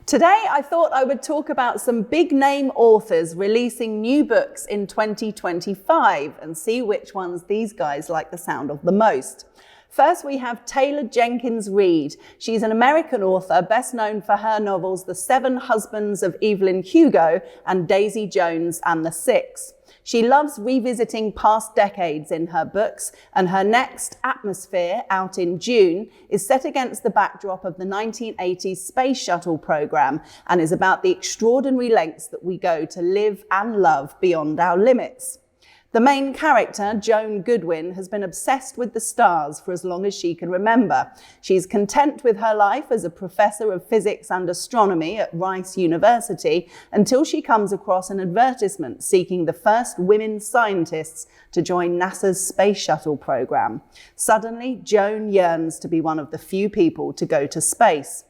Today, I thought I would talk about some big-name authors releasing new books in 2025 and see which ones these guys like the sound of the most. First, we have Taylor Jenkins Reid. She's an American author, best known for her novels The Seven Husbands of Evelyn Hugo and Daisy Jones and the Six. She loves revisiting past decades in her books, and her next, Atmosphere, out in June, is set against the backdrop of the 1980s space shuttle program and is about the extraordinary lengths that we go to live and love beyond our limits. The main character, Joan Goodwin, has been obsessed with the stars for as long as she can remember. She's content with her life as a professor of physics and astronomy at Rice University until she comes across an advertisement seeking the first women scientists to join NASA's space shuttle program. Suddenly, Joan yearns to be one of the few people to go to space.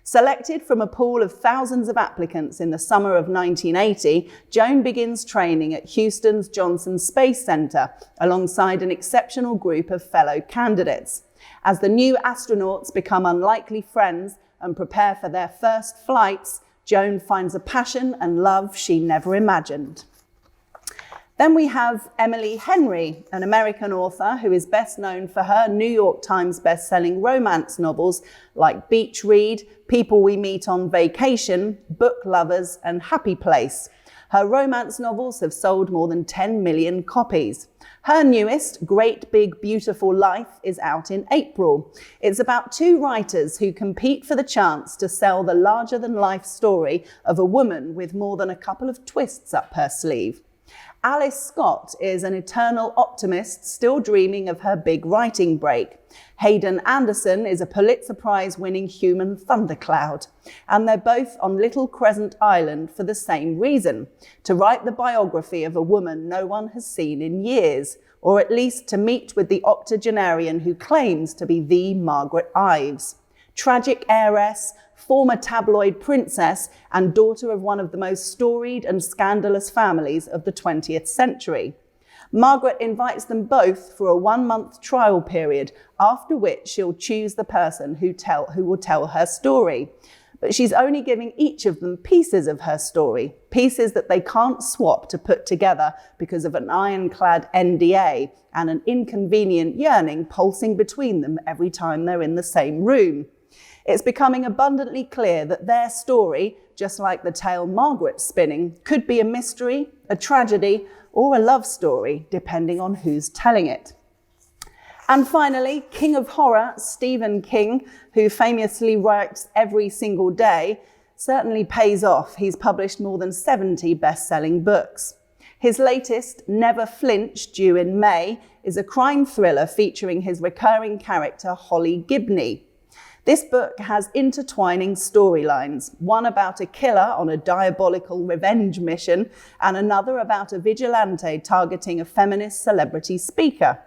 Selected from a pool of thousands of applicants in the summer of 1980, Joan begins training at Houston's Johnson Space Center alongside an exceptional group of fellow candidates. As the new astronauts become unlikely friends and prepare for their first flights, Joan finds a passion and love she never imagined. Then we have Emily Henry, an American author who is best known for her New York Times best-selling romance novels like Beach Read, People We Meet on Vacation, Book Lovers, and Happy Place. Her romance novels have sold more than 10 million copies. Her newest, Great Big Beautiful Life, is out in April. It's about two writers who compete for the chance to sell the larger-than-life story of a woman with more than a couple of twists up her sleeve. Alice Scott is an eternal optimist still dreaming of her big writing break. Hayden Anderson is a Pulitzer Prize-winning human thundercloud. And they're both on Little Crescent Island for the same reason, to write the biography of a woman no one has seen in years, or at least to meet with the octogenarian who claims to be the Margaret Ives. Tragic heiress, former tabloid princess, and daughter of one of the most storied and scandalous families of the 20th century. Margaret invites them both for a 1-month trial period, after which she'll choose the person who will tell her story. But she's only giving each of them pieces of her story, pieces that they can't swap to put together because of an ironclad NDA and an inconvenient yearning pulsing between them every time they're in the same room. It's becoming abundantly clear that their story, just like the tale Margaret's spinning, could be a mystery, a tragedy, or a love story, depending on who's telling it. And finally, King of Horror, Stephen King, who famously writes every single day, certainly pays off. He's published more than 70 best-selling books. His latest, Never Flinch, due in May, is a crime thriller featuring his recurring character, Holly Gibney. This book has intertwining storylines, one about a killer on a diabolical revenge mission, and another about a vigilante targeting a feminist celebrity speaker.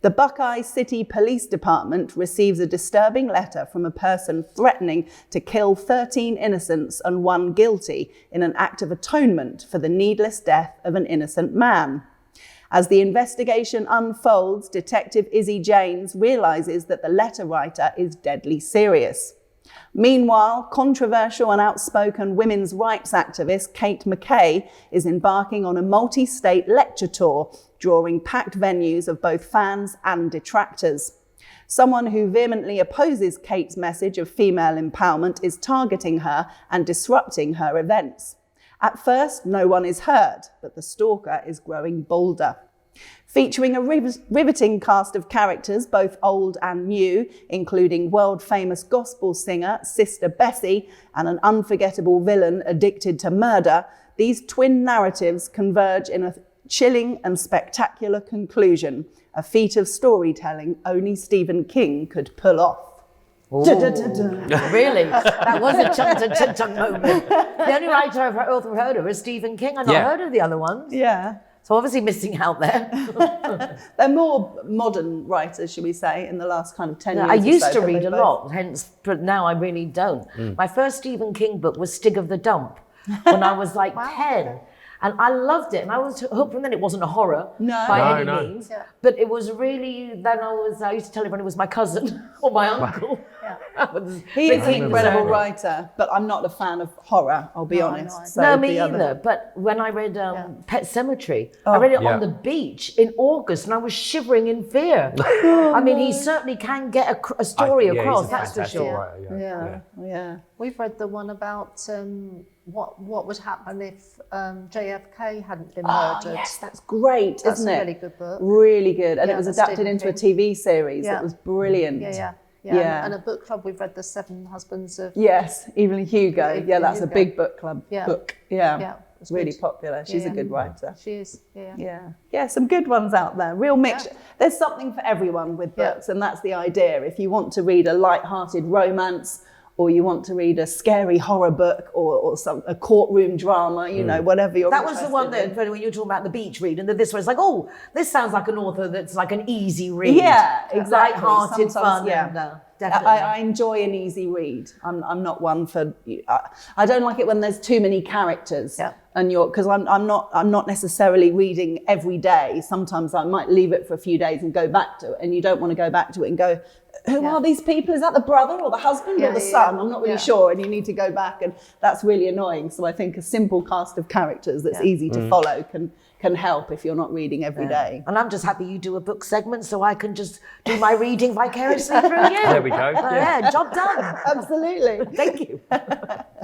The Buckeye City Police Department receives a disturbing letter from a person threatening to kill 13 innocents and 1 guilty in an act of atonement for the needless death of an innocent man. As the investigation unfolds, Detective Izzy Janes realizes that the letter writer is deadly serious. Meanwhile, controversial and outspoken women's rights activist Kate McKay is embarking on a multi-state lecture tour, drawing packed venues of both fans and detractors. Someone who vehemently opposes Kate's message of female empowerment is targeting her and disrupting her events. At first, no one is heard, but the stalker is growing bolder. Featuring a riveting cast of characters, both old and new, including world-famous gospel singer Sister Bessie and an unforgettable villain addicted to murder, these twin narratives converge in a chilling and spectacular conclusion, a feat of storytelling only Stephen King could pull off. Really? That was a chunk moment. The only writer I've heard of is Stephen King. I've not heard of the other ones. Yeah. So obviously missing out there. They're more modern writers, should we say, in the last kind of 10 years. I used to read a lot, but now I really don't. My first Stephen King book was Stig of the Dump when I was like 10. And I loved it. And I was hooked from then. It wasn't a horror by any means. Yeah. But it was really, I used to tell everyone it was my cousin or my uncle. He is an incredible writer, but I'm not a fan of horror, I'll be honest. So no, me either. But when I read Pet Sematary, I read it on the beach in August and I was shivering in fear. I mean, he certainly can get a story across, that's for sure. Yeah. We've read the one about what would happen if JFK hadn't been murdered. Yes, that's great, That's isn't it? a really good book. Really good. And it was that's adapted Stephen into a King. TV series that was brilliant. Yeah. And a book club, we've read The Seven Husbands of... Yes, Evelyn Hugo. Evelyn That's a Hugo. big book club book. Yeah. It's really good. popular. She's a good writer. She is, Yeah, some good ones out there. Real mix. There's something for everyone with books, and that's the idea. If you want to read a light-hearted romance, or you want to read a scary horror book, or a courtroom drama, you know, whatever you're That was the one interested that, when you were talking about the beach read, and this was like, oh, this sounds like an author that's like an easy read. Yeah, exactly. Light-hearted fun. Yeah. Definitely. I enjoy an easy read. I'm not one for. I don't like it when there's too many characters. Yeah. And because I'm not necessarily reading every day. Sometimes I might leave it for a few days and go back to it, and you don't want to go back to it and go, who are these people? Is that the brother or the husband or the son? I'm not really sure, and you need to go back, and that's really annoying. So I think a simple cast of characters that's easy to follow can help if you're not reading every day. And I'm just happy you do a book segment so I can just do my reading vicariously through you. There we go. Yeah, job done. Absolutely. Thank you.